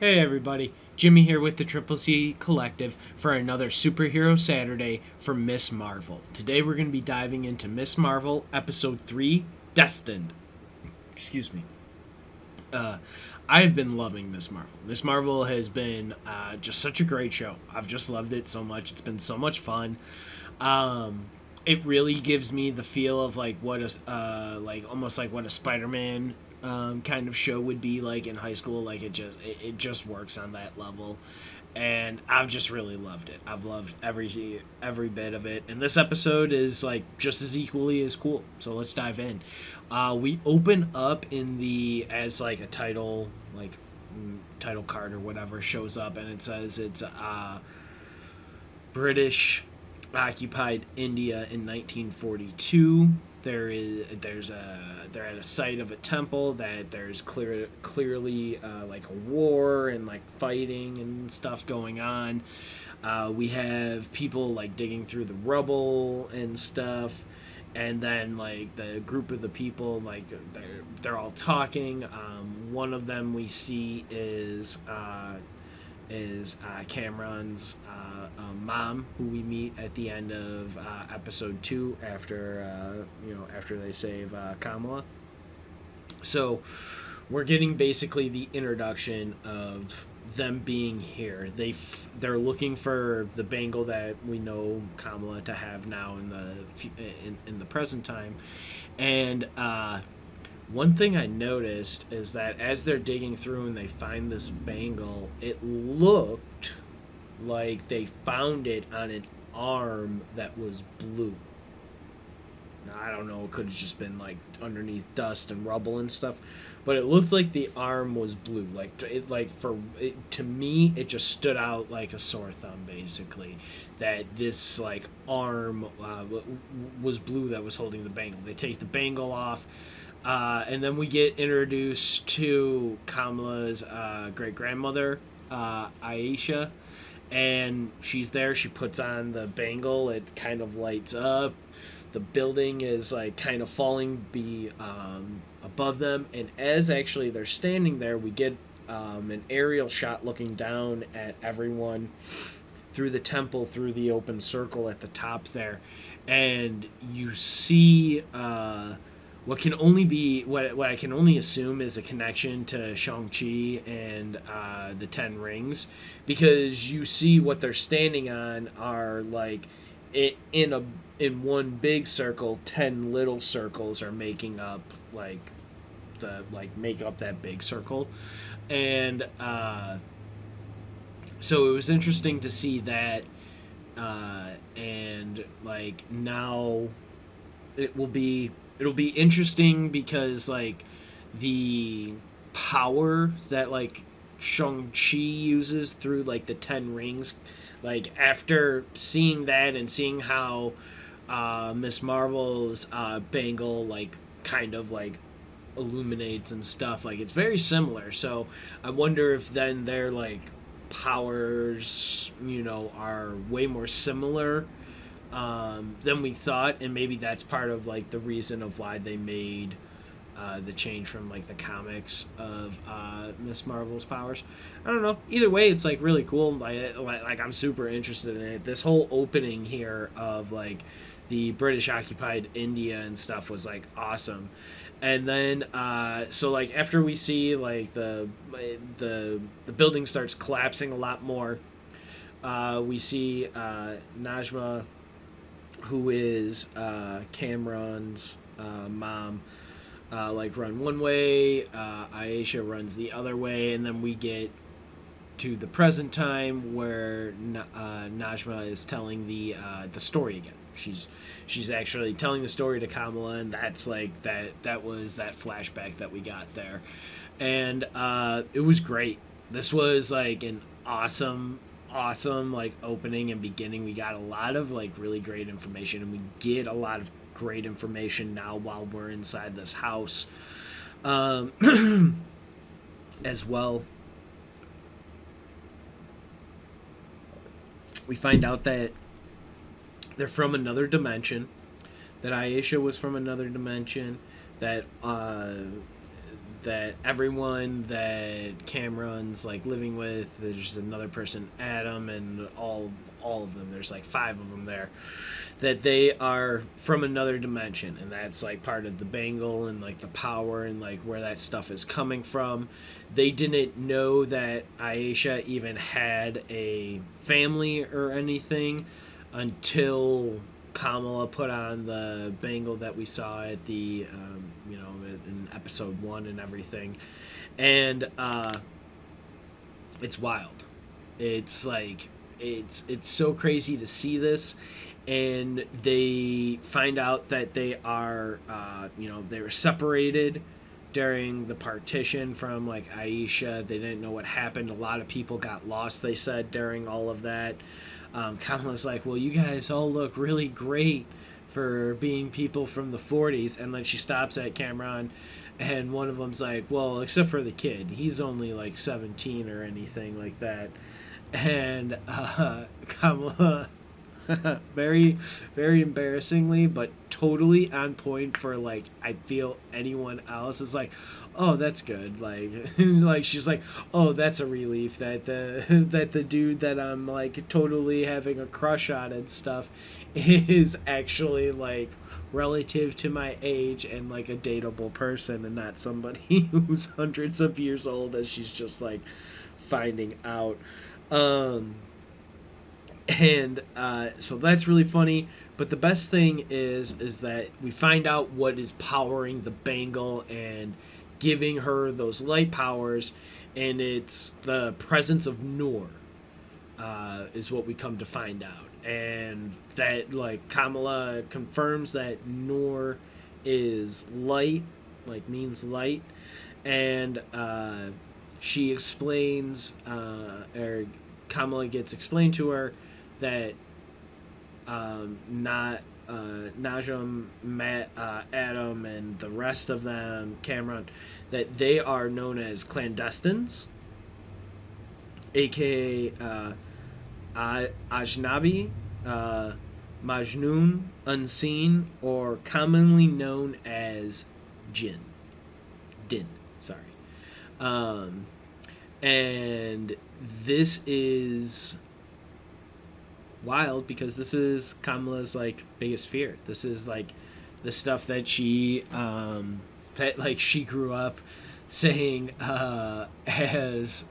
Hey everybody, Jimmy here with the Triple C Collective for another Superhero Saturday for Miss Marvel. Today we're going to be diving into Miss Marvel Episode 3, Destined. Excuse me. Uh, I have been loving Miss Marvel. Miss Marvel has been just such a great show. I've just loved it so much. It's been so much fun. Um, it really gives me the feel of like what a like almost like what a Spider-Man kind of show would be like in high school. Like it just works on that level, and I've just really loved it. I've loved every bit of it, and this episode is like just as equally as cool. So let's dive in. We open up in the as like a title like title card or whatever shows up, and it says it's British occupied India in 1942. They're at a site of a temple that there's clearly like a war and like fighting and stuff going on. We have people like digging through the rubble and stuff, and then like the group of the people like they're all talking. One of them we see is Cameron's mom, who we meet at the end of episode 2 after after they save Kamala. So we're getting basically the introduction of them being here. They're looking for the bangle that we know Kamala to have now in the present time, and one thing I noticed is that as they're digging through and they find this bangle, it looked like they found it on an arm that was blue. Now, I don't know, it could have just been like underneath dust and rubble and stuff, but it looked like the arm was blue. To me, it just stood out like a sore thumb, basically. That this like arm was blue that was holding the bangle. They take the bangle off. And then we get introduced to Kamala's great grandmother, Aisha, and she's there. She puts on the bangle. It kind of lights up. The building is like kind of falling above them, and as actually they're standing there, we get an aerial shot looking down at everyone through the temple, through the open circle at the top there, and you see. What I can only assume is a connection to Shang-Chi and the Ten Rings, because you see what they're standing on are like in one big circle, 10 little circles are making up like make up that big circle, and so it was interesting to see that, and like now it will be it'll be interesting because like the power that like Shang-Chi uses through like the 10 rings, like after seeing that and seeing how Miss Marvel's bangle like kind of like illuminates and stuff, like it's very similar. So I wonder if then their like powers are way more similar than we thought, and maybe that's part of like the reason of why they made the change from like the comics of Miss Marvel's powers. I don't know. Either way, it's like really cool. Like I'm super interested in it. This whole opening here of like the British occupied India and stuff was like awesome. And then so like after we see like the building starts collapsing a lot more, we see Najma, who is Cameron's mom, like run one way, Aisha runs the other way, and then we get to the present time where Najma is telling the story again. She's actually telling the story to Kamala, and that's like that was that flashback that we got there, and it was great. This was like an awesome like opening and beginning. We got a lot of like really great information, and we get a lot of great information now while we're inside this house as well. We find out that they're from another dimension, that Aisha was from another dimension, that that everyone that Cameron's like living with, there's another person, Adam, and all of them. There's like five of them there. That they are from another dimension, and that's like part of the bangle and like the power and like where that stuff is coming from. They didn't know that Aisha even had a family or anything until Kamala put on the bangle that we saw at the in episode 1 and everything. And it's wild. It's like it's so crazy to see this. And they find out that they are they were separated during the partition from like Aisha. They didn't know what happened. A lot of people got lost, they said, during all of that. Kamala's like, well, you guys all look really great for being people from the 40s. And then she stops at Cameron, and one of them's like, well, except for the kid, he's only like 17 or anything like that. And Kamala very, very embarrassingly, but totally on point for like I feel anyone else is like, oh, that's good. Like, like she's like, oh, that's a relief that the that the dude that I'm like totally having a crush on and stuff is actually like relative to my age and like a dateable person and not somebody who's hundreds of years old as she's just like finding out. Um, and so that's really funny. But the best thing is that we find out what is powering the bangle and giving her those light powers, and it's the presence of Noor, is what we come to find out, and that like Kamala confirms that Noor is light, like means light, and she explains, or Kamala gets explained to her that not Najum, Matt, Adam, and the rest of them, Cameron, that they are known as clandestines, aka Ajnabi, Majnun, unseen, or commonly known as Jinn. Din, sorry. Um, and this is wild because this is Kamala's like biggest fear. This is like the stuff that she that like she grew up saying as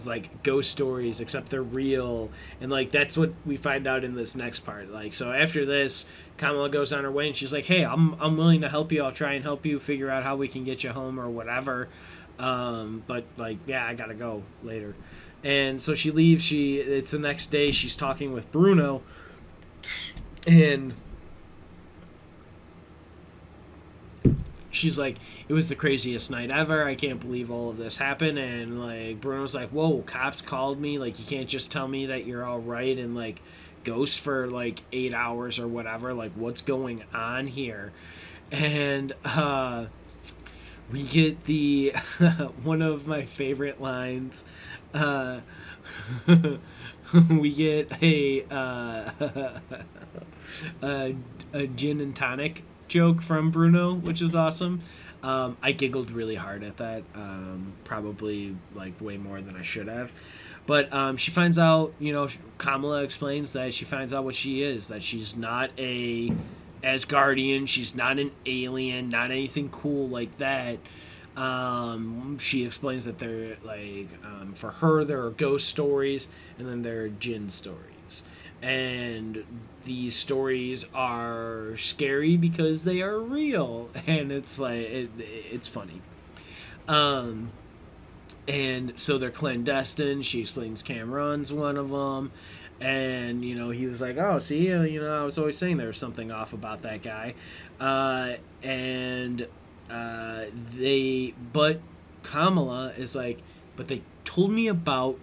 like ghost stories, except they're real, and like that's what we find out in this next part. Like, so after this, Kamala goes on her way and she's like, hey, I'm willing to help you. I'll try and help you figure out how we can get you home or whatever, but like, yeah, I gotta go later. And so she leaves. It's the next day. She's talking with Bruno, and she's like, it was the craziest night ever. I can't believe all of this happened. And like Bruno's like, whoa, cops called me. Like, you can't just tell me that you're all right and like ghost for like 8 hours or whatever. Like, what's going on here? And we get the one of my favorite lines. We get a gin and tonic joke from Bruno, which is awesome. I giggled really hard at that, probably like way more than I should have. But she finds out, Kamala explains that she finds out what she is, that she's not a Asgardian, she's not an alien, not anything cool like that. She explains that they're like, for her, there are ghost stories, and then there are jinn stories. And these stories are scary because they are real, and it's like it's funny. And so they're clandestine. She explains Cameron's one of them, and he was like, "Oh, see, I was always saying there was something off about that guy," and but Kamala is like, but they told me about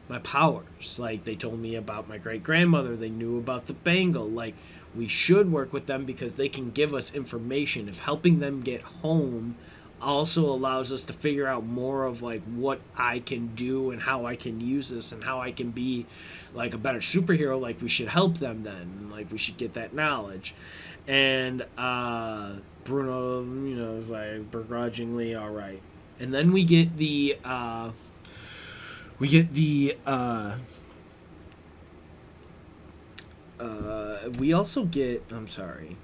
my powers. Like, they told me about my great grandmother. They knew about the bangle. Like, we should work with them because they can give us information. If helping them get home also allows us to figure out more of like what I can do and how I can use this and how I can be like a better superhero, like we should help them then. Like, we should get that knowledge. And Bruno, is like begrudgingly all right. And then we also get, I'm sorry,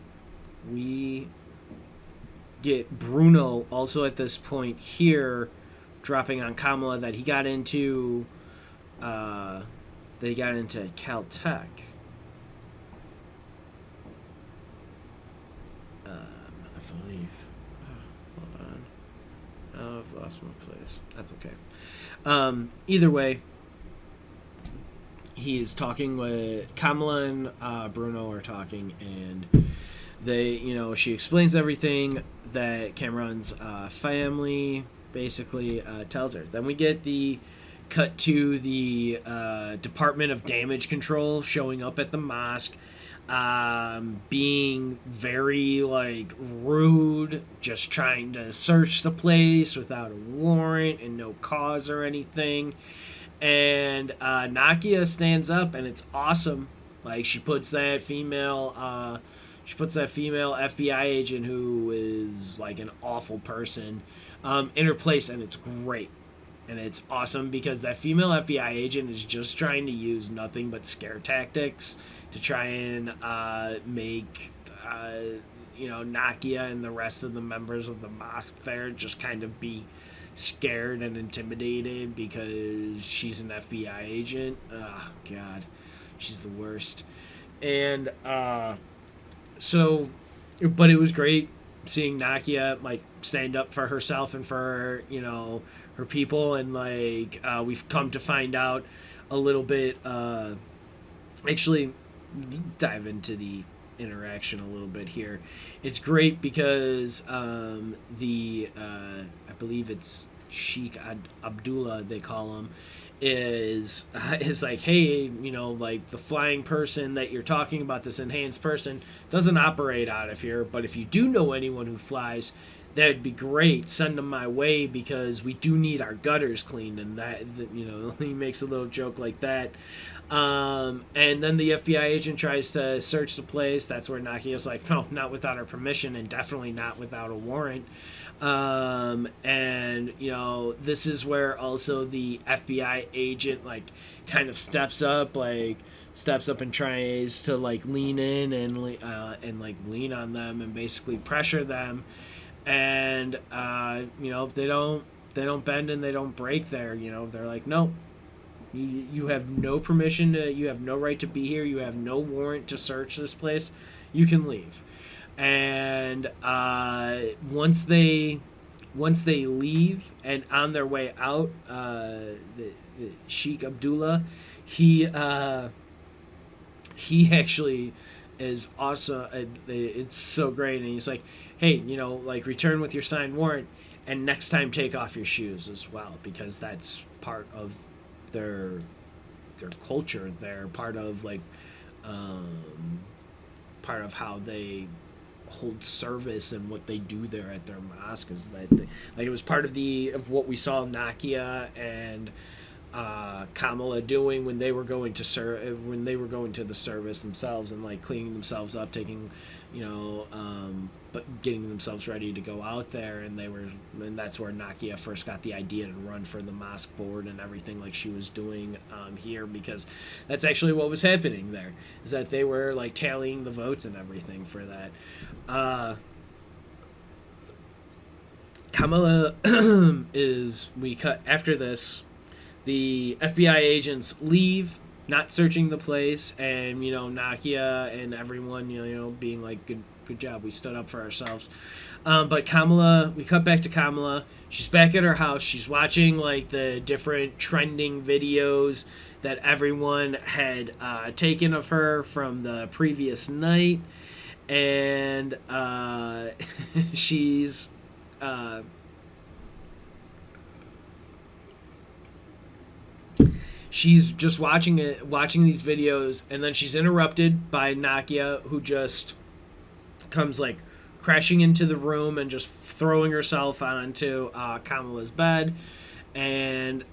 we get Bruno also at this point here dropping on Kamala that he got into uh, Caltech. I believe. Hold on. Oh, I've lost my place. That's okay. Either way, he is talking with Kamala and Bruno are talking, and she explains everything that Cameron's family basically tells her. Then we get the cut to the Department of Damage Control showing up at the mosque, being very like rude, just trying to search the place without a warrant and no cause or anything. And Nakia stands up, and it's awesome. Like she puts that female FBI agent who is like an awful person in her place, and it's great. And it's awesome because that female FBI agent is just trying to use nothing but scare tactics to try and make Nakia and the rest of the members of the mosque there just kind of be scared and intimidated because she's an FBI agent. Oh, God. She's the worst. And but it was great seeing Nakia like stand up for herself and for her people, and like we've come to find out a little bit. Actually, dive into the interaction a little bit here. It's great because I believe it's Sheikh Abdullah, they call him, is like, hey, like the flying person that you're talking about, this enhanced person, doesn't operate out of here, but if you do know anyone who flies, that'd be great. Send them my way because we do need our gutters cleaned. And that he makes a little joke like that. And then the FBI agent tries to search the place. That's where Nakia's like, no, not without our permission, and definitely not without a warrant. And this is where also the FBI agent like kind of steps up and tries to like lean in and like lean on them and basically pressure them. And if they don't bend and they don't break there, they're like, no, you have no permission you have no right to be here, you have no warrant to search this place, you can leave. And once they leave and on their way out, the Sheikh Abdullah, he actually is awesome. It's so great, and he's like, hey, like return with your signed warrant, and next time take off your shoes as well, because that's part of their culture. They're part of like part of how they hold service and what they do there at their mosque is that like it was part of what we saw Nakia and Kamala doing when they were going to the service themselves and like cleaning themselves up, taking but getting themselves ready to go out there, and that's where Nakia first got the idea to run for the mosque board and everything like she was doing here, because that's actually what was happening there, is that they were like tallying the votes and everything for that. Kamala we cut after this. The FBI agents leave, not searching the place, and Nakia and everyone being like, good job, we stood up for ourselves. But Kamala, we cut back to Kamala. She's back at her house. She's watching like the different trending videos that everyone had taken of her from the previous night, and she's she's just watching these videos, and then she's interrupted by Nakia, who just comes like crashing into the room and just throwing herself onto Kamala's bed, and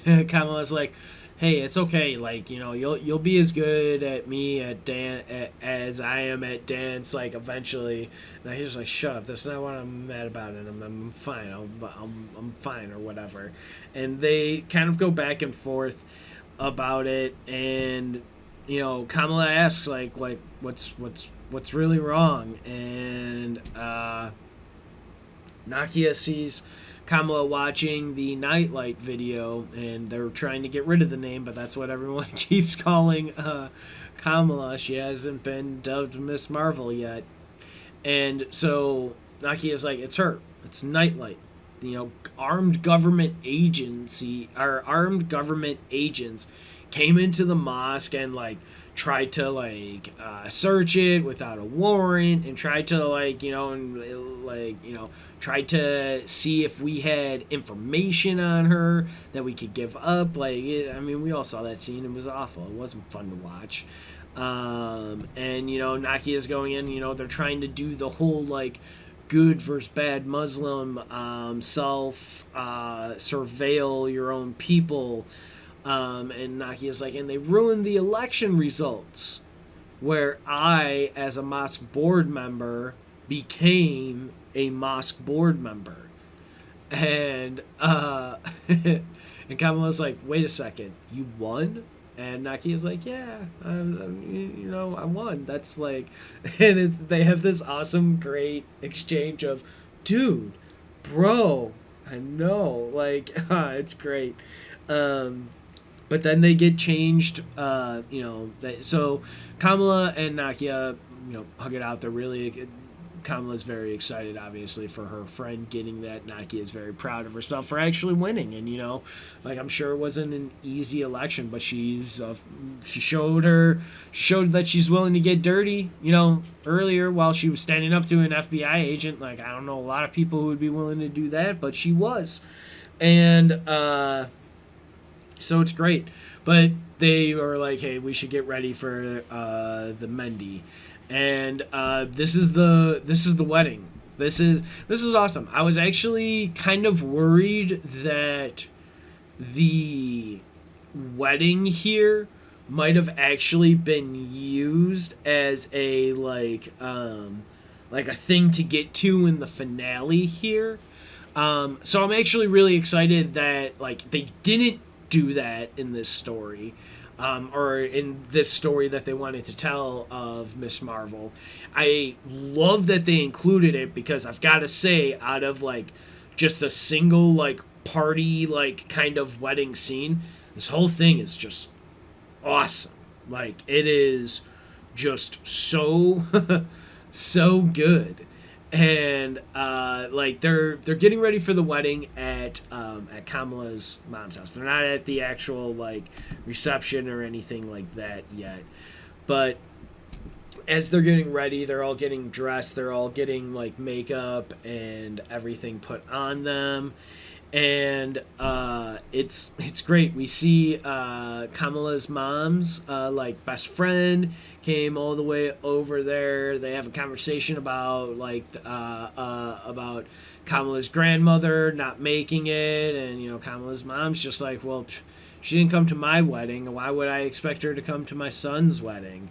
Kamala's like, hey, it's okay. Like, you'll be as good at me as I am at dance. Like, eventually. And he's just like, shut up. That's not what I'm mad about. And I'm fine. I'm fine or whatever. And they kind of go back and forth about it. And Kamala asks like what's really wrong. And Nakia sees Kamala watching the Nightlight video, and they're trying to get rid of the name, but that's what everyone keeps calling Kamala. She hasn't been dubbed Miss Marvel yet. And so Nakia's like, it's her. It's Nightlight. Armed government agency or armed government agents came into the mosque and like tried to search it without a warrant and tried to tried to see if we had information on her that we could give up. We all saw that scene. It was awful. It wasn't fun to watch. And Nakia's going in. They're trying to do the whole good versus bad Muslim, self surveil your own people. And Nakia's like, and they ruined the election results, where I, as a mosque board member, became a mosque board member. And and Kamala's like, wait a second, you won? And Nakia's like, yeah, I won. That's like, and they have this awesome, great exchange of, dude, bro, I know, it's great. But then they get changed, so Kamala and Nakia, hug it out. They're really, Kamala's very excited, obviously, for her friend getting that. Nakia is very proud of herself for actually winning. And, I'm sure it wasn't an easy election, but she showed that she's willing to get dirty, earlier while she was standing up to an FBI agent. I don't know a lot of people who would be willing to do that, but she was. And, so it's great. But they are like, hey, we should get ready for the Mendy. And this is the wedding. This is awesome. I was actually kind of worried that the wedding here might have actually been used as a a thing to get to in the finale here. So I'm actually really excited that they didn't do that in this story, or in this story that they wanted to tell of Miss Marvel. I love that they included it because I've got to say, out of just a single party kind of wedding scene, this whole thing is just awesome. It is just so so good. And they're getting ready for the wedding at Kamala's mom's house. They're not at the actual reception or anything like that yet, but as they're getting ready, they're all getting dressed. They're all getting makeup and everything put on them, and it's great. We see Kamala's mom's best friend came all the way over there. They have a conversation about about Kamala's grandmother not making it, and Kamala's mom's just like, well, she didn't come to my wedding. Why would I expect her to come to my son's wedding?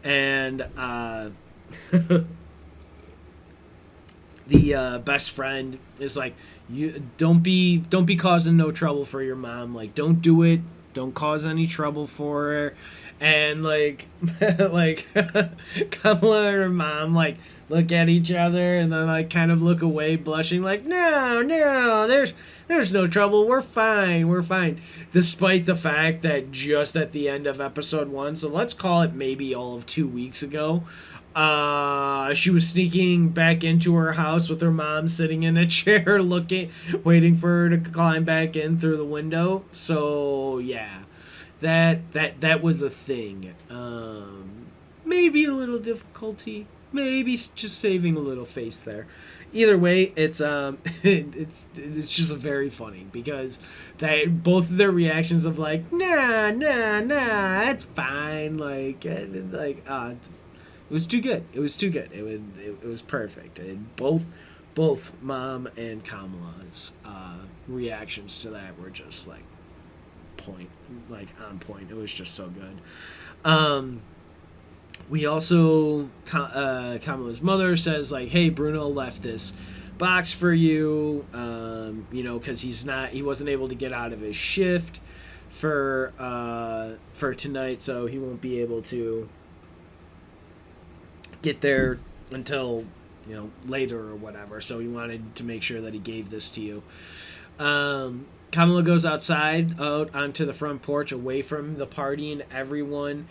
And the best friend is like, you don't be causing no trouble for your mom. Don't do it. Don't cause any trouble for her. And Kamala and her mom look at each other and then kind of look away, blushing no, there's no trouble. We're fine. Despite the fact that just at the end of episode 1, so let's call it maybe all of 2 weeks ago, she was sneaking back into her house with her mom sitting in a chair waiting for her to climb back in through the window. So yeah, that was a thing. Maybe a little difficulty, maybe just saving a little face there. Either way, it's just very funny because both of their reactions of nah, that's fine, it was too good. It was perfect. And both Mom and Kamala's reactions to that were just point, like on point. It was just so good. Um, we also Kamala's mother says like, "Hey, Bruno left this box for you, because he wasn't able to get out of his shift for tonight, so he won't be able to get there until later or whatever. So he wanted to make sure that he gave this to you." Kamala goes out onto the front porch, away from the party and everyone,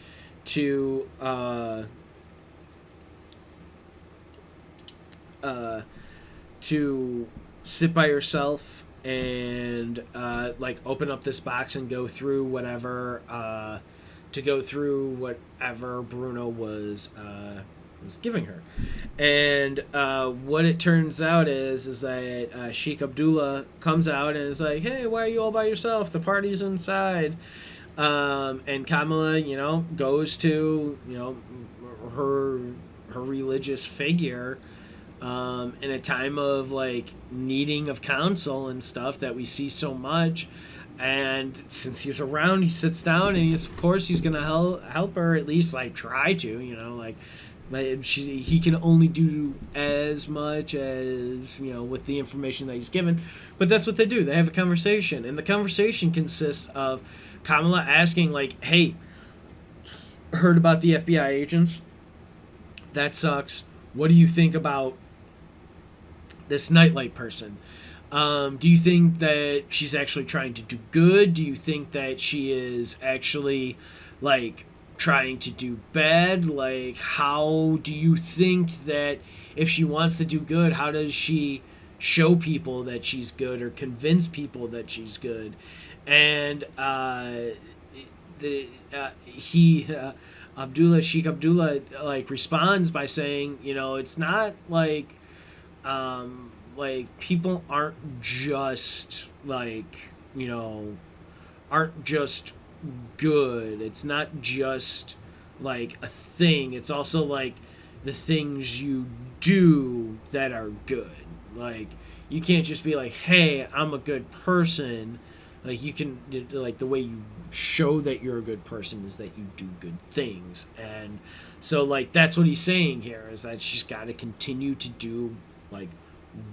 to to sit by herself and like open up this box and go through whatever Bruno was giving her. And what it turns out is that Sheikh Abdullah comes out and is like, "Hey, why are you all by yourself? The party's inside." And Kamala, goes to her religious figure in a time of like needing of counsel and stuff that we see so much. And since he's around, he sits down and of course he's gonna help her, at least like try to, like he can only do as much as with the information that he's given. But that's what they do. They have a conversation, and the conversation consists of Kamala asking like, "Hey, heard about the FBI agents? That sucks. What do you think about this nightlight person? Do you think that she's actually trying to do good? Do you think that she is actually like trying to do bad? Like, how do you think that if she wants to do good, how does she show people that she's good or convince people that she's good?" And Sheikh Abdullah like responds by saying, it's not like people aren't just aren't just good. It's not just like a thing. It's also like the things you do that are good. Like, you can't just be like, "Hey, I'm a good person." Like, you can, like, the way you show that you're a good person is that you do good things. And so like that's what he's saying here, is that she's got to continue to do like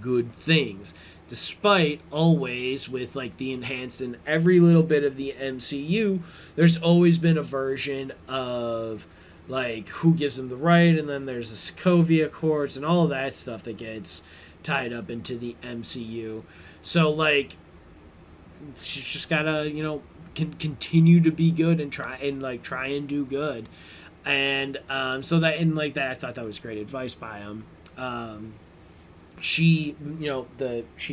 good things, despite always with like the enhanced in every little bit of the MCU, there's always been a version of like who gives them the right, and then there's the Sokovia Accords and all of that stuff that gets tied up into the MCU. So like she's just gotta continue to be good and try and do good. And so that, and like that, I thought that was great advice by him. The Sheikh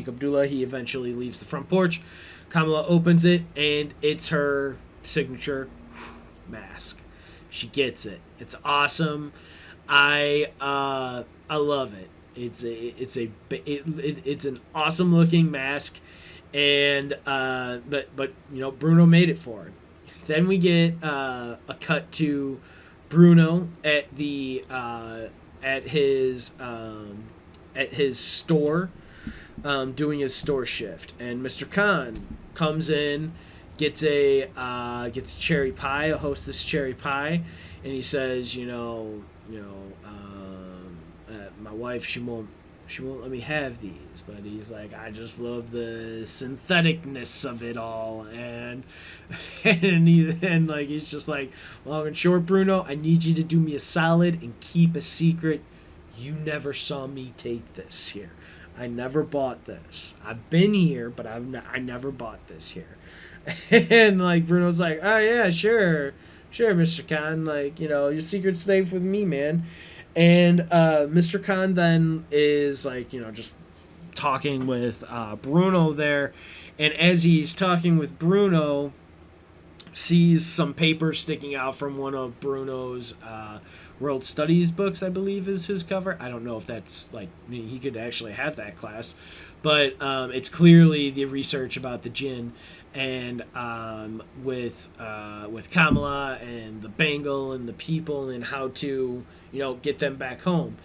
Abdullah, he eventually leaves the front porch. Kamala opens it, and it's her signature mask. She gets it. It's awesome. I love it. It's an awesome looking mask, and but Bruno made it for her. Then we get a cut to Bruno at the at his store, doing his store shift, and Mr. Khan comes in, gets a cherry pie, a Hostess cherry pie, and he says, my wife, she won't let me have these, but he's like, I just love the syntheticness of it all, and he's just like, long and short, Bruno, I need you to do me a solid and keep a secret. You never saw me take this here. I never bought this. I've been here, but I never bought this here. And like Bruno's like, oh yeah, sure, Mr. Khan, like, your secret's safe with me, man. And Mr. Khan then is like, just talking with Bruno there, and as he's talking with Bruno, sees some paper sticking out from one of Bruno's World Studies books, I believe is his cover. I don't know if that's like, he could actually have that class, but it's clearly the research about the jinn, and with Kamala and the Bengal and the people, and how to get them back home.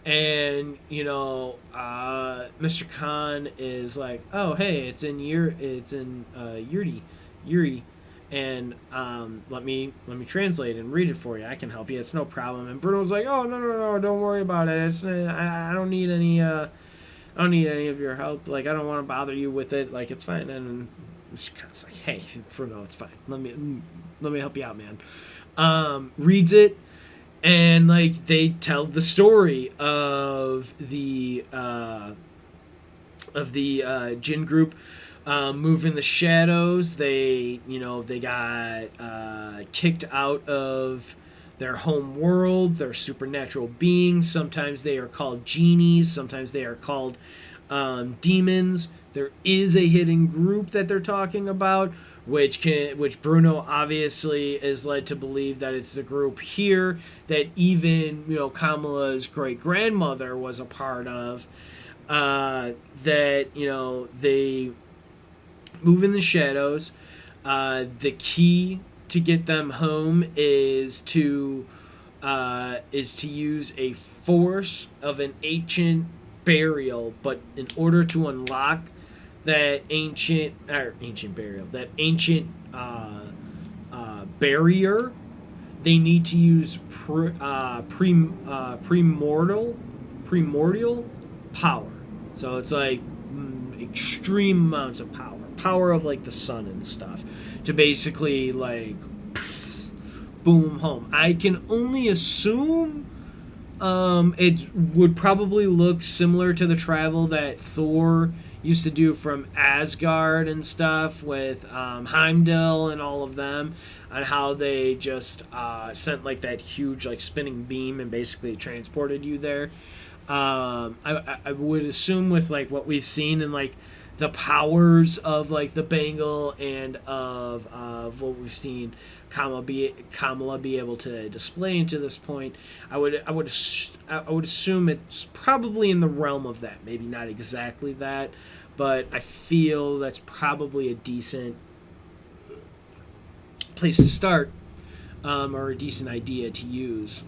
And Mr. Khan is like, oh hey, it's in Yuri. and let me translate and read it for you. I can help you. It's no problem." And Bruno's like, "Oh, no, no, no, don't worry about it. I don't need any I don't need any of your help. Like, I don't want to bother you with it. Like, it's fine." And she kind of like, "Hey, Bruno, it's fine. Let me help you out, man." Reads it, and like they tell the story of the Jin group move in the shadows. They got kicked out of their home world. They're supernatural beings. Sometimes they are called genies. Sometimes they are called demons. There is a hidden group that they're talking about, which Bruno obviously is led to believe that it's the group here that even Kamala's great grandmother was a part of. That they move in the shadows. The key to get them home is to use a force of an ancient burial, but in order to unlock that barrier, they need to use primordial power. So it's like extreme amounts of power of like the sun and stuff, to basically like boom home. I can only assume it would probably look similar to the travel that Thor used to do from Asgard and stuff with Heimdall and all of them, on how they just sent like that huge like spinning beam and basically transported you there. I would assume with like what we've seen in like the powers of like the Bengal and of what we've seen Kamala be able to display into this point, I would assume it's probably in the realm of that. Maybe not exactly that, but I feel that's probably a decent place to start, or a decent idea to use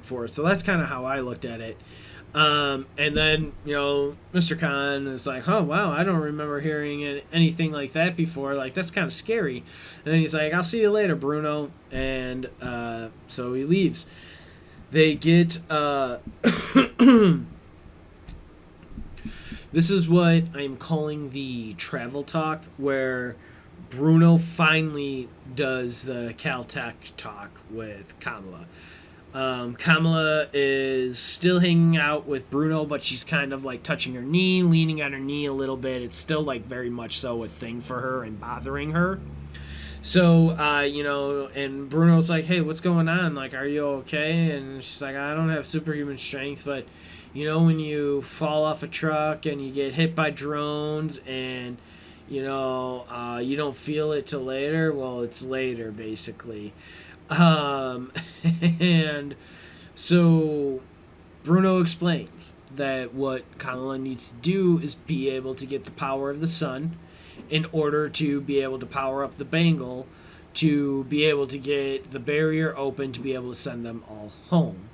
for it. So that's kind of how I looked at it. And then, Mr. Khan is like, "Oh, wow, I don't remember hearing anything like that before. Like, that's kind of scary." And then he's like, "I'll see you later, Bruno." And so he leaves. They get... this is what I'm calling the travel talk, where Bruno finally does the Caltech talk with Kamala. Kamala is still hanging out with Bruno, but she's kind of like touching her knee, leaning on her knee a little bit. It's still like very much so a thing for her and bothering her. So, and Bruno's like, "Hey, what's going on? Like, are you okay?" And she's like, "I don't have superhuman strength, but when you fall off a truck and you get hit by drones and you don't feel it till later. Well, it's later, basically." Um, and so Bruno explains that what Kamala needs to do is be able to get the power of the sun in order to be able to power up the Bengal, to be able to get the barrier open, to be able to send them all home.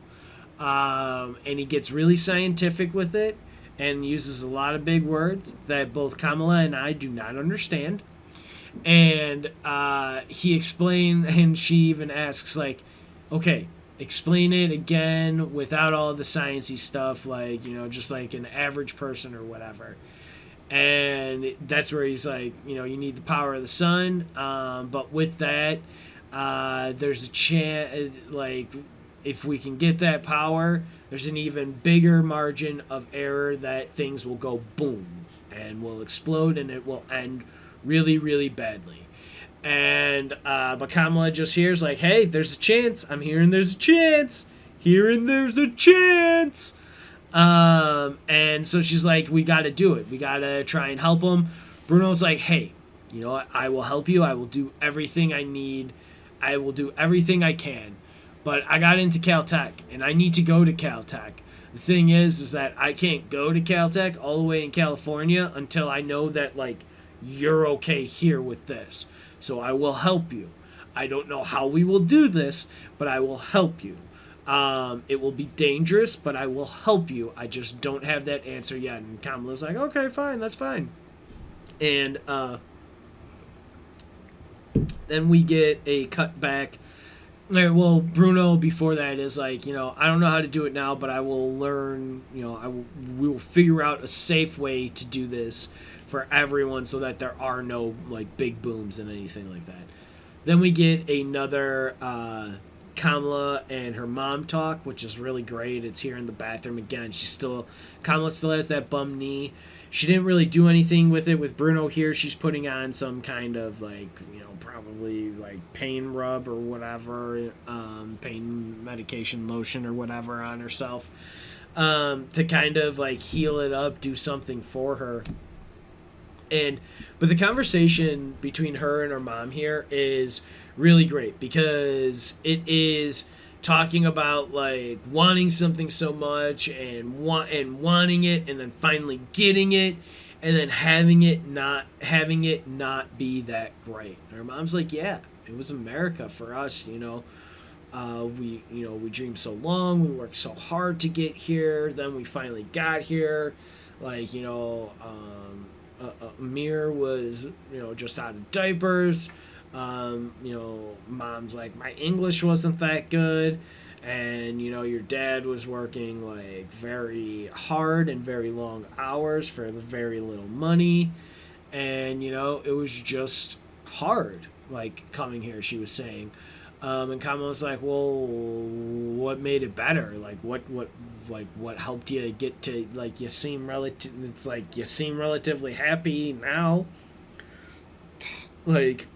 And he gets really scientific with it and uses a lot of big words that both Kamala and I do not understand. And he explained, and she even asks, like, "Okay, explain it again without all the sciencey stuff, like, just like an average person or whatever." And that's where he's like, "You need the power of the sun, but with that, there's a chance, like, if we can get that power, there's an even bigger margin of error that things will go boom and will explode and it will end really, really badly." And but Kamala just hears like, "Hey, there's a chance. I'm hearing there's a chance. Hearing there's a chance." And so she's like, "We got to do it. We got to try and help him." Bruno's like, "Hey, you know what? I will help you. I will do everything I need. I will do everything I can. But I got into Caltech, and I need to go to Caltech. The thing is that I can't go to Caltech all the way in California until I know that, like, you're okay here with this. So I will help you. I don't know how we will do this, but I will help you. It will be dangerous, but I will help you. I just don't have that answer yet." And Kamala's like, "Okay, fine, that's fine." And Then we get a cut back. Well, Bruno before that is like, I don't know how to do it now, but I will learn. We will figure out a safe way to do this for everyone, so that there are no like big booms and anything like that. Then we get another Kamala and her mom talk, which is really great. It's here in the bathroom again. Kamala still has that bum knee. She didn't really do anything with it. With Bruno here, she's putting on some kind of like, probably like pain rub or whatever, pain medication lotion or whatever on herself, to kind of like heal it up, do something for her. But the conversation between her and her mom here is really great, because it is talking about like wanting something so much, and wanting it, and then finally getting it, and then having it not be that great. And her mom's like, yeah, it was America for us, we dreamed so long, we worked so hard to get here, then we finally got here, like, Amir was, just out of diapers. Mom's like, my English wasn't that good. And, your dad was working like very hard and very long hours for very little money. And, it was just hard, like coming here, she was saying. And Kamala was like, well, what made it better? What helped you get to, like, it's like, you seem relatively happy now. Like,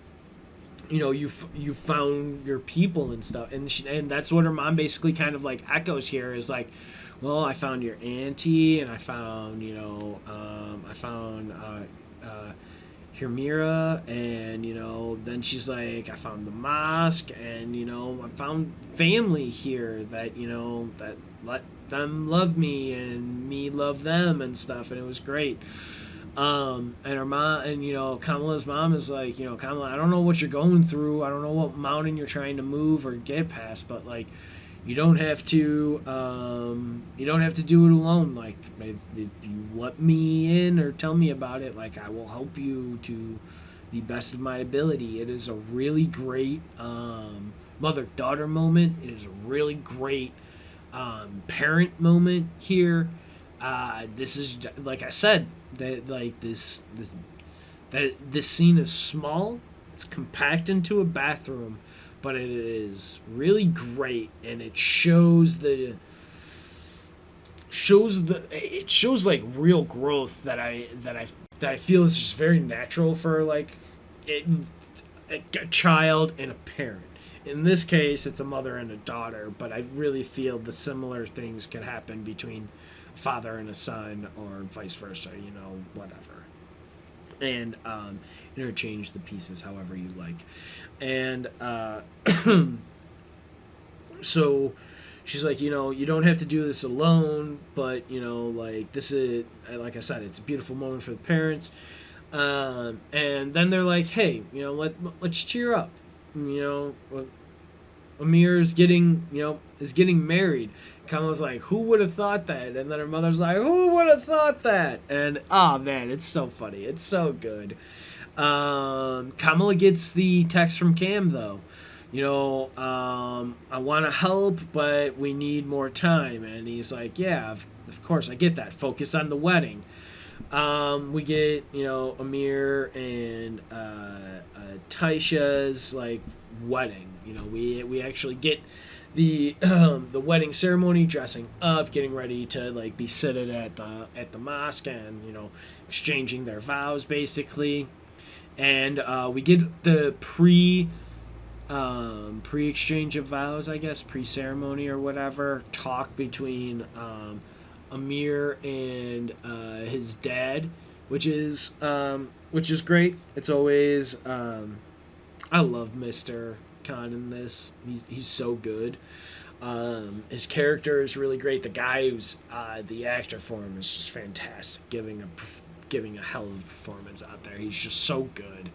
you found your people and stuff. And that's what her mom basically kind of like echoes here, is like, well, I found your auntie, and I found, Hirmira, and then she's like, I found the mosque, and I found family here that that let them love me and me love them and stuff, and it was great. And her mom, and Kamala's mom is like, Kamala, I don't know what you're going through, I don't know what mountain you're trying to move or get past, but like, you don't have to do it alone. Like, if you let me in or tell me about it, like, I will help you to the best of my ability. It is a really great mother-daughter moment. It is a really great parent moment here. This is, like I said, that like this scene is small. It's compact into a bathroom, but it is really great, and it shows like real growth that I feel is just very natural for like a child and a parent. In this case, it's a mother and a daughter, but I really feel the similar things can happen between a father and a son, or vice versa. Whatever. And interchange the pieces however you like. And so she's like, you don't have to do this alone, but like, this is, like I said, it's a beautiful moment for the parents. And then they're like, hey, let's cheer up. Amir is getting married. Kamala's like, who would have thought that? And then her mother's like, who would have thought that? And oh man, it's so funny. It's so good. Kamala gets the text from Cam though. I want to help, but we need more time. And he's like, yeah, of course, I get that. Focus on the wedding. We get, Amir and Taisha's like wedding. We actually get the wedding ceremony, dressing up, getting ready to like be seated at the mosque, and exchanging their vows basically. And we get the pre exchange of vows, I guess, pre ceremony or whatever, talk between Amir and his dad, which is great. It's always I love Mr. Khan in this. He's so good. His character is really great. The guy who's the actor for him is just fantastic, giving a hell of a performance out there. He's just so good.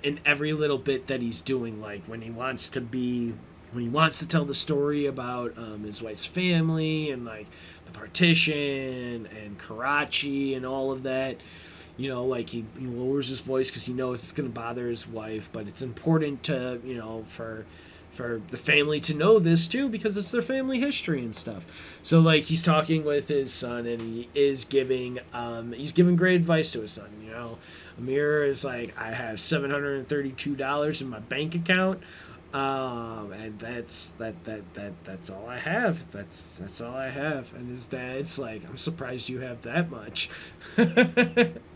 In every little bit that he's doing, like when he wants to tell the story about his wife's family and like the partition and Karachi and all of that, like he lowers his voice because he knows it's going to bother his wife, but it's important to, for the family to know this too because it's their family history and stuff. So like he's talking with his son and he is giving he's giving great advice to his son. Amir is like, I have $732 in my bank account. And that's all I have. That's all I have. And his dad's like, I'm surprised you have that much,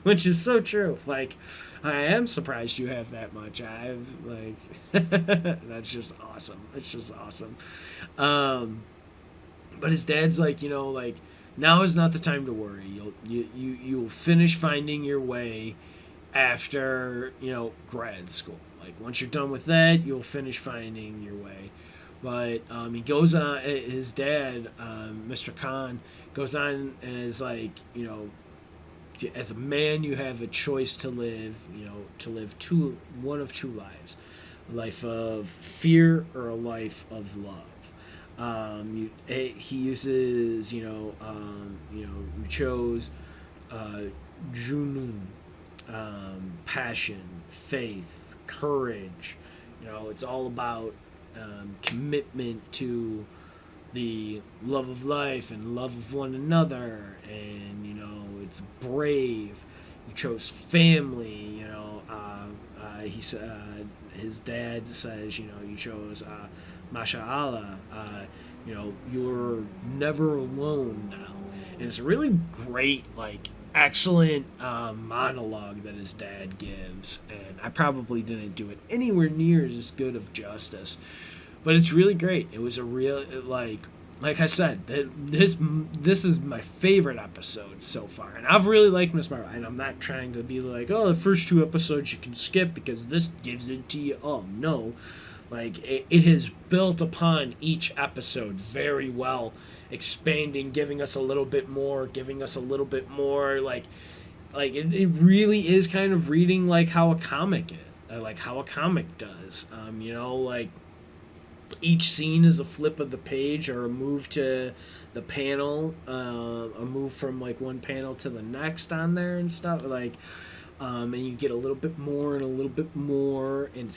which is so true. Like, I am surprised you have that much. I've like, that's just awesome. It's just awesome. But his dad's like, like now is not the time to worry. You'll finish finding your way after grad school. Like once you're done with that, you'll finish finding your way. But he goes on. His dad, Mr. Khan, goes on and is like, as a man, you have a choice to live. To live one of two lives: a life of fear or a life of love. He uses, you chose Junun, passion, faith, courage. It's all about commitment to the love of life and love of one another, and it's brave. You chose family. He his dad says, you chose Masha Allah. You're never alone now, and it's a really great, like, excellent monologue that his dad gives, and I probably didn't do it anywhere near as good of justice, but it's really great. It was a real, like I said, this is my favorite episode so far, and I've really liked Miss Marvel, and I'm not trying to be like, oh, the first two episodes you can skip because this gives it to you. Oh no, like it has built upon each episode very well, expanding, giving us a little bit more, like it really is kind of reading like how a comic is, like how a comic does. Like each scene is a flip of the page or a move to the panel, a move from like one panel to the next on there and stuff, like and you get a little bit more and a little bit more, and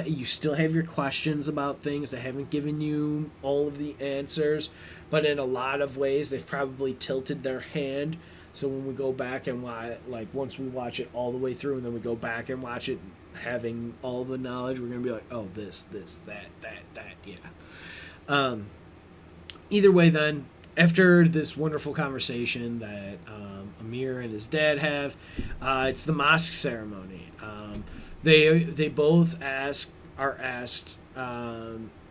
you still have your questions about things. They haven't given you all of the answers, but in a lot of ways they've probably tilted their hand. So when we go back and once we watch it all the way through, and then we go back and watch it having all the knowledge, we're gonna be like, oh, this, that, yeah. Either way, then, after this wonderful conversation that Amir and his dad have, it's the mosque ceremony. They both are asked.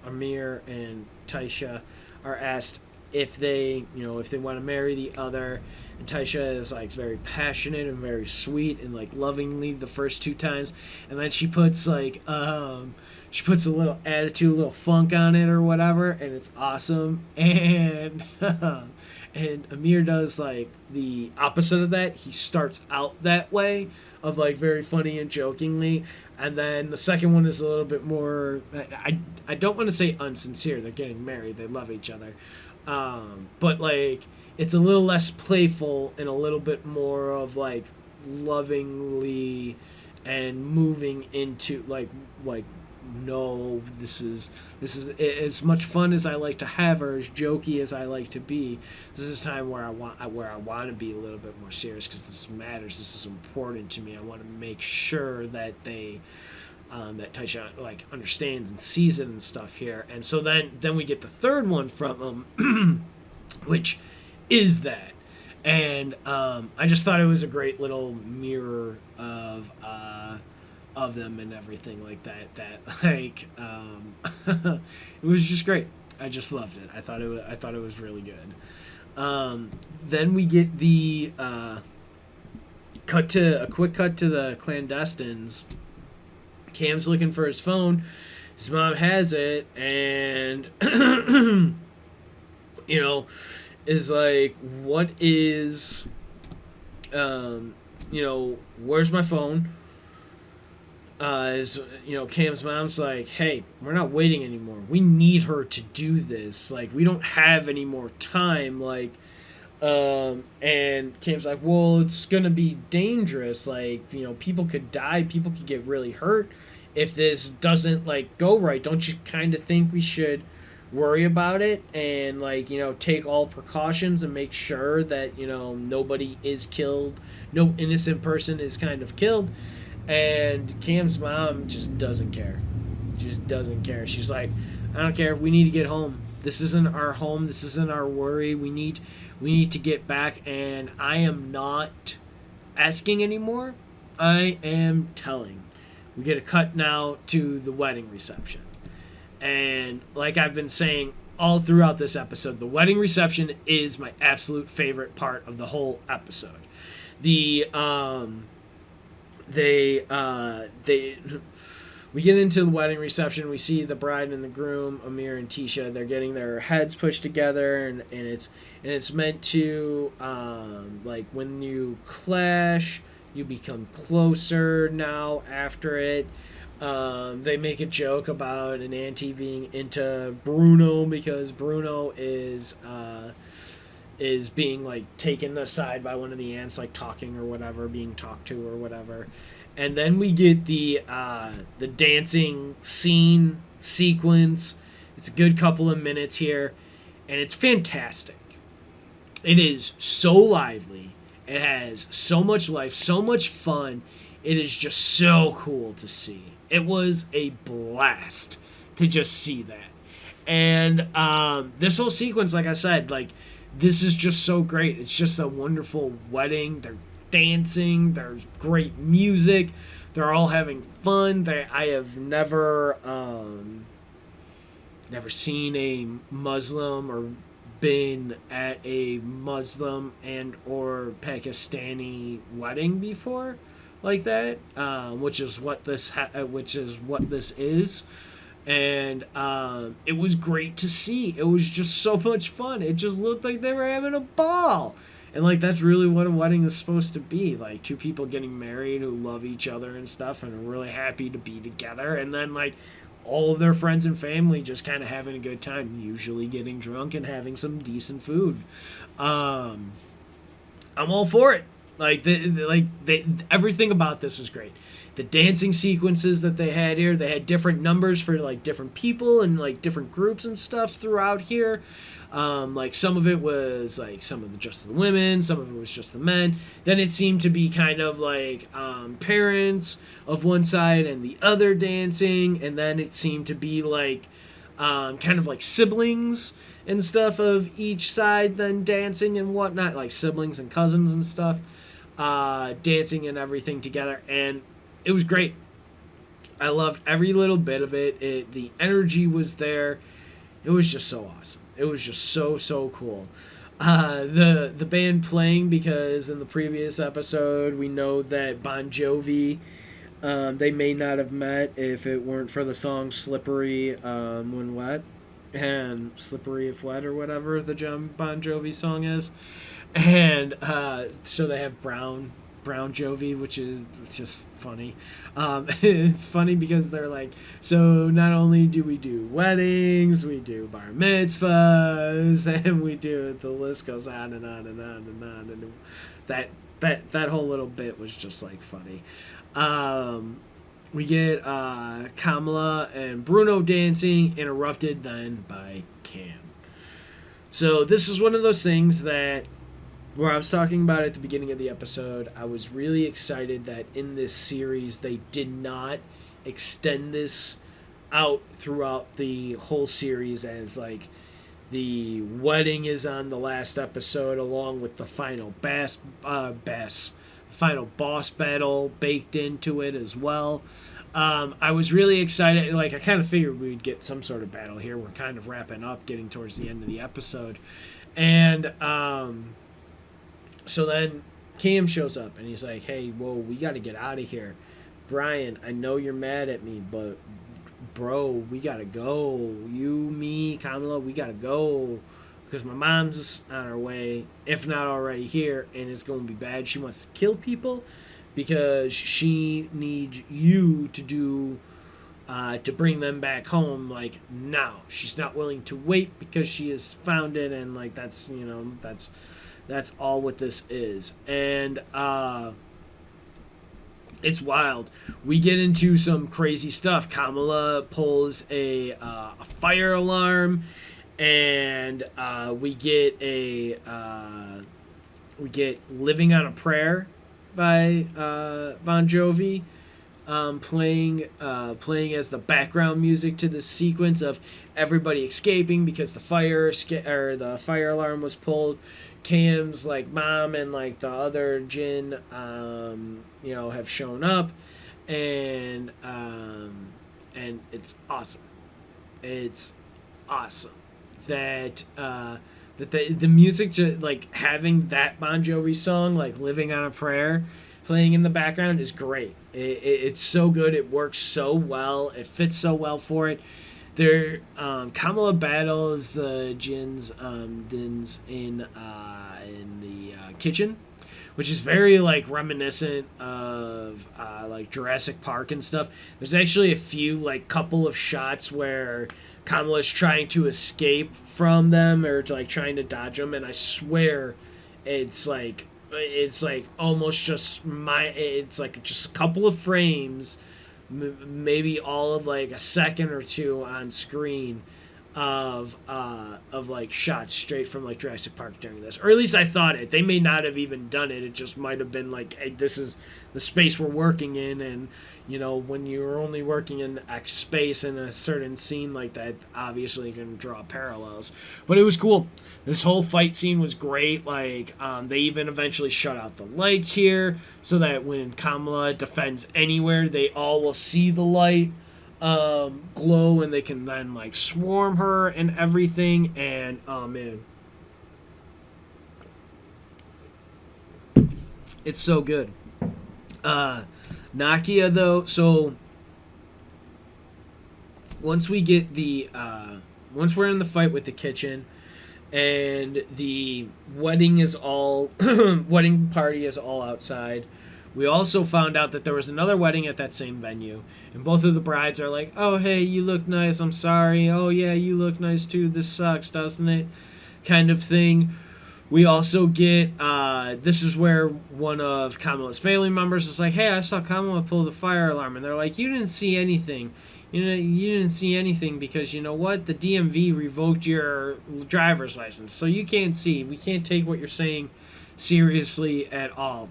Amir and Taisha are asked if they want to marry the other, and Taisha is like very passionate and very sweet and like lovingly the first two times, and then she puts like she puts a little attitude, a little funk on it or whatever, and it's awesome. And and Amir does like the opposite of that. He starts out that way of like very funny and jokingly, and then the second one is a little bit more, I don't want to say unsincere. They're getting married, they love each other, but like it's a little less playful and a little bit more of like lovingly and moving into like no, this is as much fun as I like to have, or as jokey as I like to be. This is a time where I want to be a little bit more serious because this matters. This is important to me. I want to make sure that they that Taisha like understands and sees it and stuff here. And so then we get the third one from him, which is that. And I just thought it was a great little mirror of them and everything like that like it was just great. I just loved it. I thought it was really good. Then we get the quick cut to the clandestines. Cam's looking for his phone. His mom has it, and is like, what is where's my phone? Cam's mom's like, hey, we're not waiting anymore. We need her to do this. Like, we don't have any more time. Like, And Cam's like, well, it's gonna be dangerous. Like, people could die, people could get really hurt if this doesn't like go right. Don't you kind of think we should worry about it and like take all precautions and make sure that nobody is killed, no innocent person is kind of killed? And Cam's mom just doesn't care. Just doesn't care. She's like, I don't care. We need to get home. This isn't our home. This isn't our worry. We need to get back. And I am not asking anymore. I am telling. We get a cut now to the wedding reception. And like I've been saying all throughout this episode, the wedding reception is my absolute favorite part of the whole episode. The they we get into the wedding reception. We see the bride and the groom, Amir and Tisha. They're getting their heads pushed together, and it's meant to like when you clash, you become closer now after it. They make a joke about an auntie being into Bruno because Bruno is being like taken aside by one of the aunts, like talking or whatever, being talked to or whatever. And then we get the dancing scene sequence. It's a good couple of minutes here, and it's fantastic. It is so lively. It has so much life, so much fun. It is just so cool to see. It was a blast to just see that. And this whole sequence, like I said, like this is just so great. It's just a wonderful wedding. They're dancing. There's great music. They're all having fun. I have never seen a Muslim or been at a Muslim and or Pakistani wedding before like that, which is what this is. And it was great to see. It was just so much fun. It just looked like they were having a ball. And like that's really what a wedding is supposed to be. Like two people getting married who love each other and stuff and are really happy to be together. And then like all of their friends and family just kind of having a good time, usually getting drunk and having some decent food. I'm all for it. Like everything about this was great. The dancing sequences that they had here, they had different numbers for like different people and like different groups and stuff throughout here. Like some of it was like just the women, some of it was just the men. Then it seemed to be kind of like parents of one side and the other dancing, and then it seemed to be like kind of like siblings and stuff of each side then dancing and whatnot, like siblings and cousins and stuff, dancing and everything together, and it was great. I loved every little bit of it. The energy was there. It was just so awesome. It was just so cool. The band playing, because in the previous episode we know that Bon Jovi, they may not have met if it weren't for the song "Slippery When Wet" and "Slippery If Wet" or whatever the Bon Jovi song is, and so they have Brown Jovi, which is just funny. It's funny because they're like, so not only do we do weddings, we do bar mitzvahs, and we do, the list goes on and on and on and on, and that whole little bit was just like funny. We get Kamala and Bruno dancing, interrupted then by Cam. So this is one of those things that, where I was talking about at the beginning of the episode, I was really excited that in this series they did not extend this out throughout the whole series, as like the wedding is on the last episode along with the final final boss battle baked into it as well. I was really excited. Like I kind of figured we'd get some sort of battle here. We're kind of wrapping up, getting towards the end of the episode, and so then Cam shows up and he's like, hey, whoa, we got to get out of here. Brian, I know you're mad at me, but bro, we got to go. You, me, Kamala, we got to go. Because my mom's on her way, if not already here, and it's going to be bad. She wants to kill people because she needs you to do, to bring them back home, like, now. She's not willing to wait because she has found it, and, like, that's That's all what this is. And it's wild. We get into some crazy stuff. Kamala pulls a fire alarm, and we get "Living on a Prayer" by Bon Jovi, playing as the background music to this sequence of everybody escaping because the fire alarm was pulled. Cam's like mom and like the other Jin, have shown up, and it's awesome. It's awesome that the music, just like having that Bon Jovi song like "Living on a Prayer" playing in the background is great. It's so good. It works so well. It fits so well for it. There, Kamala battles the Dins in the kitchen, which is very like reminiscent of like Jurassic Park and stuff. There's actually a few like couple of shots where Kamala's trying to escape from them or to, like trying to dodge them, and I swear it's like almost it's like just a couple of frames, maybe all of like a second or two on screen of like shots straight from like Jurassic Park during this, or at least I thought it. They may not have even done it. It just might have been like, hey, this is the space we're working in, and when you're only working in X space in a certain scene like that, obviously you can draw parallels. But it was cool. This whole fight scene was great. Like they even eventually shut out the lights here so that when Kamala defends anywhere, they all will see the light glow, and they can then like swarm her and everything. And oh man, it's so good. Nakia though, so once we get once we're in the fight with the kitchen, and the wedding is all wedding party is all outside. We also found out that there was another wedding at that same venue, and both of the brides are like, "Oh, hey, you look nice. I'm sorry. Oh, yeah, you look nice too. This sucks, doesn't it?" Kind of thing. We also get this is where one of Kamala's family members is like, "Hey, I saw Kamala pull the fire alarm," and they're like, "You didn't see anything. You didn't see anything because you know what? The DMV revoked your driver's license, so you can't see. We can't take what you're saying seriously at all."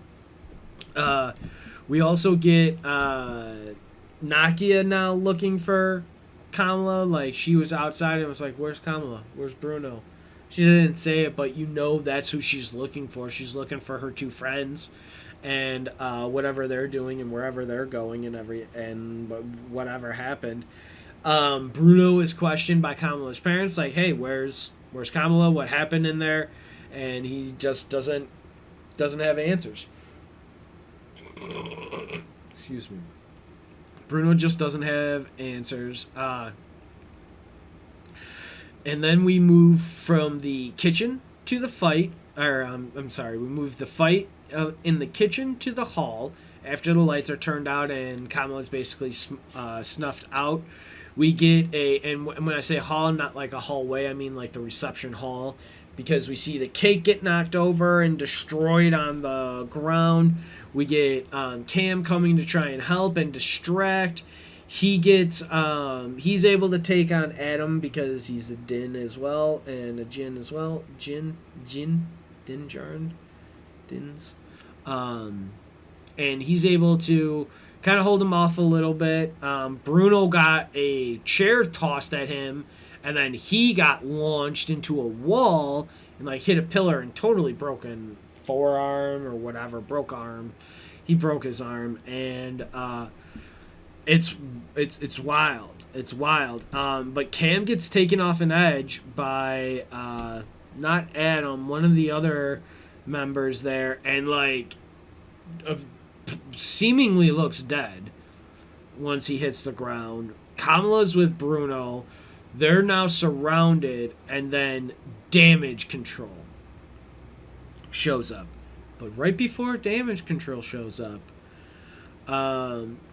We also get Nakia now looking for Kamala. Like, she was outside and was like, "Where's Kamala? Where's Bruno?" She didn't say it, but that's who she's looking for. She's looking for her two friends, and whatever they're doing and wherever they're going and whatever happened. Bruno is questioned by Kamala's parents, like, "Hey, where's Kamala? What happened in there?" And he just doesn't have answers. Excuse me. Bruno just doesn't have answers. And then we move from the kitchen to the fight. Or, I'm sorry, we move the fight in the kitchen to the hall after the lights are turned out and Kamala's basically snuffed out. We get and when I say hall, not like a hallway, I mean like the reception hall, because we see the cake get knocked over and destroyed on the ground. We get Cam coming to try and help and distract. He's able to take on Adam because he's a Din as well and a Jin as well. Dins. And he's able to kind of hold him off a little bit. Bruno got a chair tossed at him, and then he got launched into a wall and like hit a pillar and totally broken forearm or whatever, broke arm. He broke his arm, and it's wild. It's wild. But Cam gets taken off an edge by not Adam, one of the other members there, and like seemingly looks dead once he hits the ground. Kamala's with Bruno. They're now surrounded, and then damage control shows up. But right before damage control shows up,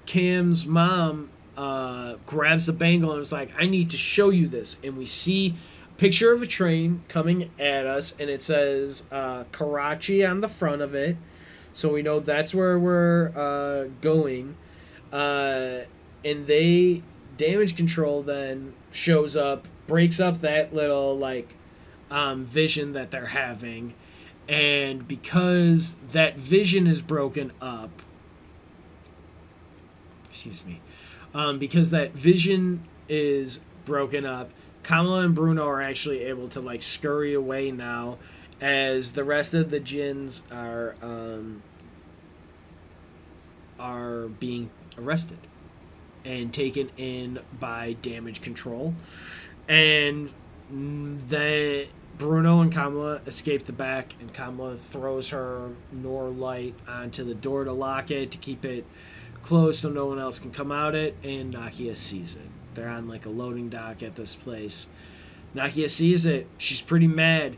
Cam's mom grabs the bangle and is like, "I need to show you this." And we see picture of a train coming at us, and it says Karachi on the front of it, so we know that's where we're going. Uh, and they damage control then shows up, breaks up that little like vision that they're having, and because that vision is broken up, excuse me, because that vision is broken up, Kamala and Bruno are actually able to like scurry away now, as the rest of the Jinns are being arrested and taken in by damage control. And then Bruno and Kamala escape the back, and Kamala throws her Nor light onto the door to lock it, to keep it closed so no one else can come out it, and Nakia sees it. They're on like a loading dock at this place. Nakia sees it. She's pretty mad.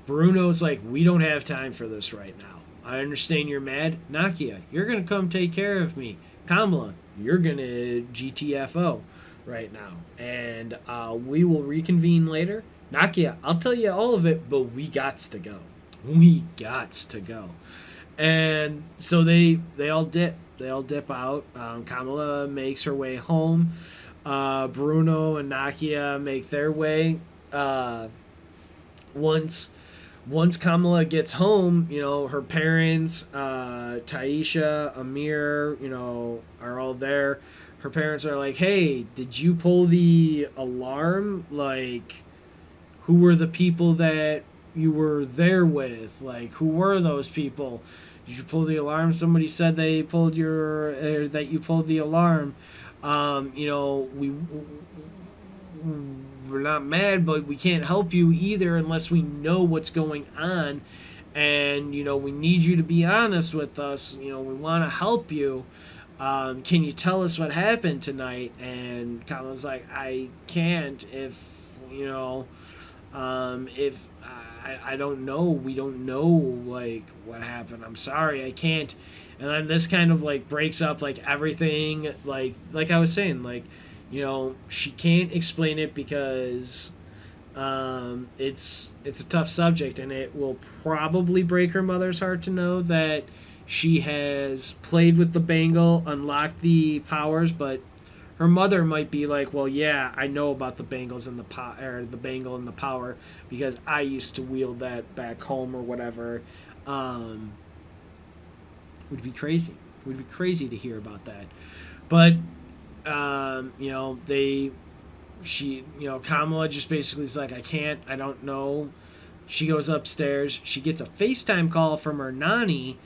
Bruno's like, we don't have time for this right now. I understand you're mad. Nakia, you're going to come take care of me. Kamala, you're going to GTFO right now. And we will reconvene later. Nakia, I'll tell you all of it, but we gots to go. We gots to go. And so they all dip. They all dip out. Kamala makes her way home. Bruno and Nakia make their way. Once Kamala gets home, you know, her parents, Taisha, Amir, you know, are all there. Her parents are like, hey, did you pull the alarm? Like, who were the people that you were there with? Like, who were those people? Did you pull the alarm? Somebody said they pulled that you pulled the alarm. You know, we're not mad, but we can't help you either unless we know what's going on. And, you know, we need you to be honest with us. You know, we want to help you. Can you tell us what happened tonight? And Kamala's like, I can't if, you know, if I don't know. We don't know, like, what happened. I'm sorry, I can't. And then this kind of, like, breaks up, like, everything. Like I was saying, like, you know, she can't explain it because it's a tough subject, and it will probably break her mother's heart to know that she has played with the bangle, unlocked the powers, but her mother might be like, well, yeah, I know about the bangles and the bangle and the power because I used to wield that back home or whatever. Would be crazy. Would be crazy to hear about that. But you know, Kamala just basically is like, I can't, I don't know. She goes upstairs. She gets a FaceTime call from her nanny,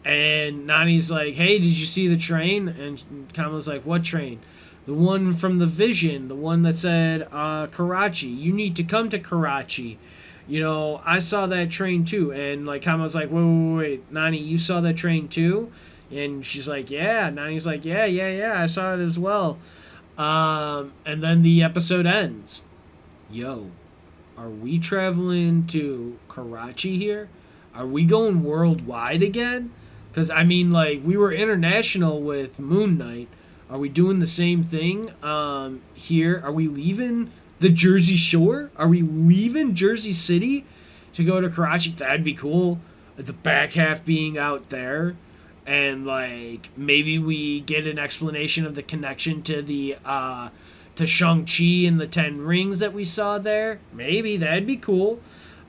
and Nani's like, hey, did you see the train? And Kamala's like, what train? The one from the vision, the one that said Karachi. You need to come to Karachi. You know, I saw that train too. And like Kamala's like, wait, Nani, you saw that train too? And she's like, yeah. Nani's like, yeah, I saw it as well. And then the episode ends. Yo, are we traveling to Karachi here? Are we going worldwide again? Because, I mean, like, we were international with Moon Knight. Are we doing the same thing here? Are we leaving the Jersey Shore? Are we leaving Jersey City to go to Karachi? That'd be cool. The back half being out there. And, like, maybe we get an explanation of the connection to the to Shang-Chi and the 10 rings that we saw there. Maybe. That'd be cool.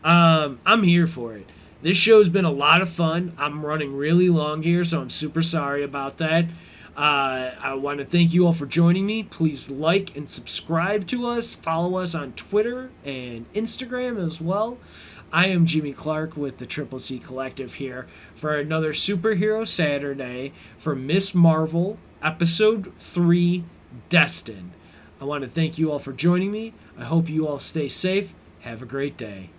I'm here for it. This show's been a lot of fun. I'm running really long here, so I'm super sorry about that. I want to thank you all for joining me. Please like and subscribe to us. Follow us on Twitter and Instagram as well. I am Jimmy Clark with the Triple C Collective here for another Superhero Saturday for Miss Marvel, Episode 3, Destined. I want to thank you all for joining me. I hope you all stay safe. Have a great day.